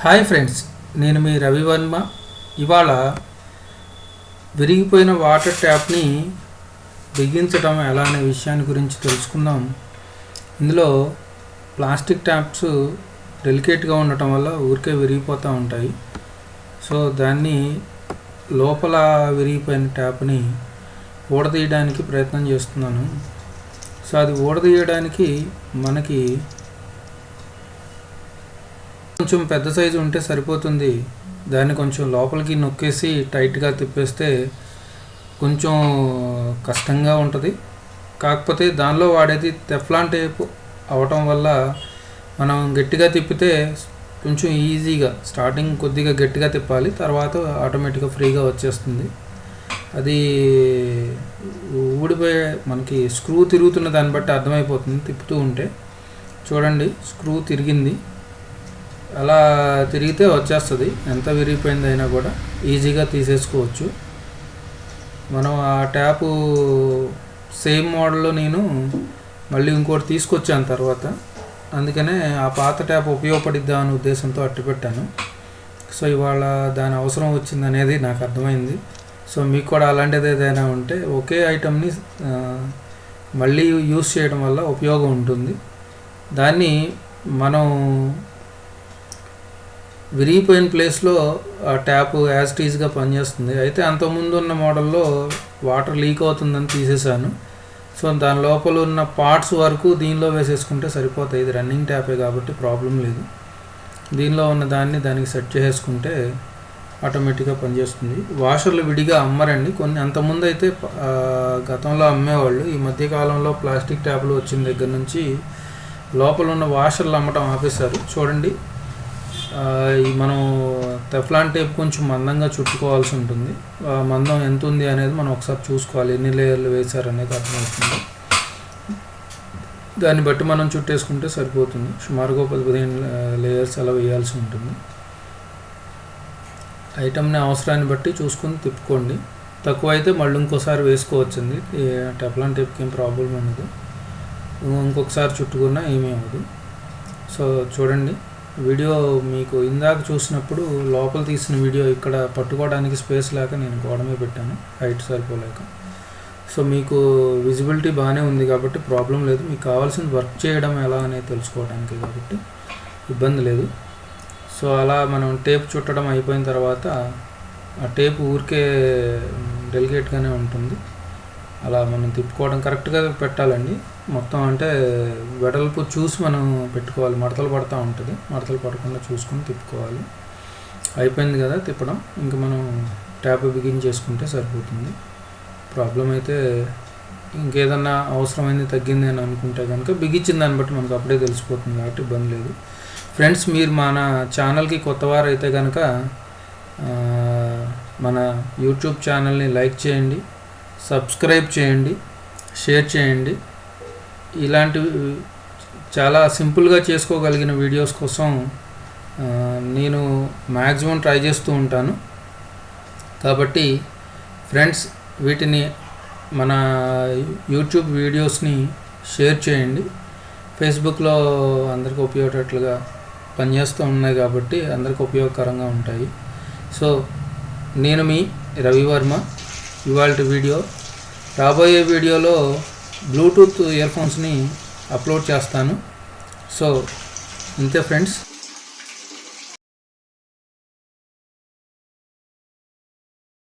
Hi friends, నేను మీ రవివర్మ. ఇవాళ విరిగిపోయిన వాటర్ ట్యాప్ని బిగించడం ఎలా అనే విషయాన్ని గురించి తెలుసుకుందాం. ఇందులో ప్లాస్టిక్ ట్యాప్స్ డెలికేట్గా ఉండటం వల్ల ఊరికే విరిగిపోతూ ఉంటాయి. సో దాన్ని లోపల విరిగిపోయిన ట్యాప్ని ఊడదీయడానికి ప్రయత్నం చేస్తున్నాను. సో అది ఊడదీయడానికి మనకి కొంచెం పెద్ద సైజు ఉంటే సరిపోతుంది. దాన్ని కొంచెం లోపలికి నొక్కేసి టైట్గా తిప్పేస్తే కొంచెం కష్టంగా ఉంటుంది. కాకపోతే దానిలో వాడేది టెఫ్లాన్ టేప్ అవటం వల్ల మనం గట్టిగా తిప్పితే కొంచెం ఈజీగా, స్టార్టింగ్ కొద్దిగా గట్టిగా తిప్పాలి, తర్వాత ఆటోమేటిక్గా ఫ్రీగా వచ్చేస్తుంది. అది ఊడిపోయే మనకి స్క్రూ తిరుగుతున్న దాన్ని బట్టి అర్థమైపోతుంది. తిప్పుతూ ఉంటే చూడండి, స్క్రూ తిరిగింది. అలా తిరిగితే వచ్చేస్తుంది. ఎంత విరిగిపోయింది అయినా కూడా ఈజీగా తీసేసుకోవచ్చు. మనం ఆ ట్యాపు సేమ్ మోడల్లో నేను మళ్ళీ ఇంకోటి తీసుకొచ్చాను తర్వాత, అందుకనే ఆ పాత ట్యాప్ ఉపయోగపడిద్దా అనే ఉద్దేశంతో అట్టు పెట్టాను. సో ఇవాళ దాని అవసరం వచ్చింది అనేది నాకు అర్థమైంది. సో మీకు కూడా అలాంటిది ఏదైనా ఉంటే ఒకే ఐటమ్ని మళ్ళీ యూస్ చేయడం వల్ల ఉపయోగం ఉంటుంది. దాన్ని మనం విరిగిపోయిన ప్లేస్లో ఆ ట్యాప్ యాజ్ ఇట్ ఈజ్గా పనిచేస్తుంది. అయితే అంతకుముందు ఉన్న మోడల్లో వాటర్ లీక్ అవుతుందని తీసేశాను. సో దాని లోపల ఉన్న పార్ట్స్ వరకు దీనిలో వేసేసుకుంటే సరిపోతాయి. ఇది రన్నింగ్ ట్యాపే కాబట్టి ప్రాబ్లం లేదు. దీనిలో ఉన్న దాన్ని దానికి సెట్ చేసుకుంటే ఆటోమేటిక్గా పనిచేస్తుంది. వాషర్లు విడిగా అమ్మరండి. కొన్ని అంతకుముందు అయితే గతంలో అమ్మేవాళ్ళు. ఈ మధ్యకాలంలో ప్లాస్టిక్ ట్యాప్లు వచ్చిన దగ్గర నుంచి లోపల ఉన్న వాషర్లు అమ్మటం ఆపేశారు. చూడండి, మనం టెఫ్లాన్ టేప్ కొంచెం మందంగా చుట్టుకోవాల్సి ఉంటుంది. మందం ఎంత ఉంది అనేది మనం ఒకసారి చూసుకోవాలి. ఎన్ని లేయర్లు వేశారనేది అర్థమవుతుంది. దాన్ని బట్టి మనం చుట్టేసుకుంటే సరిపోతుంది. సుమారుగా 15 లేయర్స్ అలా వేయాల్సి ఉంటుంది. ఐటమ్ని అవసరాన్ని బట్టి చూసుకొని తిప్పుకోండి. తక్కువ అయితే మళ్ళీ ఇంకోసారి వేసుకోవచ్చింది. టెఫ్లాన్ టేప్కి ఏం ప్రాబ్లం ఉండదు. ఇంకొకసారి చుట్టుకున్నా ఏమీ అవ్వదు. సో చూడండి, వీడియో మీకు ఇందాక చూసినప్పుడు లోపల తీసిన వీడియో ఇక్కడ పట్టుకోవడానికి స్పేస్ లేక నేను గోడ మీద పెట్టాను, హైట్ సరిపోలేక. సో మీకు విజిబిలిటీ బాగానే ఉంది కాబట్టి ప్రాబ్లం లేదు. మీకు కావాల్సిన వర్క్ చేయడం ఎలా అనేది తెలుసుకోవడానికి కాబట్టి ఇబ్బంది లేదు. సో అలా మనం టేప్ చుట్టడం అయిపోయిన తర్వాత ఆ టేప్ ఊరికే డెలికేట్గానే ఉంటుంది. అలా మనం తిప్పుకోవడం కరెక్ట్గా పెట్టాలండి. మొత్తం అంటే వెడల్పు చూసి మనం పెట్టుకోవాలి. మడతలు పడుతూ ఉంటుంది. మడతలు పడకుండా చూసుకొని తిప్పుకోవాలి. అయిపోయింది కదా తిప్పడం, ఇంకా మనం ట్యాప్ బిగించేసుకుంటే సరిపోతుంది. ప్రాబ్లం అయితే ఇంకేదన్నా అవసరమైంది తగ్గింది అని అనుకుంటే కనుక బిగించిన దాన్ని బట్టి మనకు అప్పుడే తెలిసిపోతుంది కాబట్టి ఇబ్బంది లేదు. ఫ్రెండ్స్, మీరు మన ఛానల్కి కొత్తవారు అయితే కనుక మన యూట్యూబ్ ఛానల్ని లైక్ చేయండి, సబ్స్క్రైబ్ చేయండి, షేర్ చేయండి. ఇలాంటివి చాలా సింపుల్గా చేసుకోగలిగిన వీడియోస్ కోసం నేను మ్యాక్సిమం ట్రై చేస్తూ ఉంటాను. కాబట్టి ఫ్రెండ్స్, వీటిని మన యూట్యూబ్ వీడియోస్ని షేర్ చేయండి. ఫేస్బుక్లో అందరికీ ఉపయోగపడేట్లుగా పనిచేస్తూ ఉన్నాయి కాబట్టి అందరికీ ఉపయోగకరంగా ఉంటాయి. సో నేను మీ రవివర్మ. ఇవాళ వీడియో, రాబోయే వీడియోలో బ్లూటూత్ ఇయర్ ఫోన్స్ని అప్లోడ్ చేస్తాను. సో ఇంతే ఫ్రెండ్స్.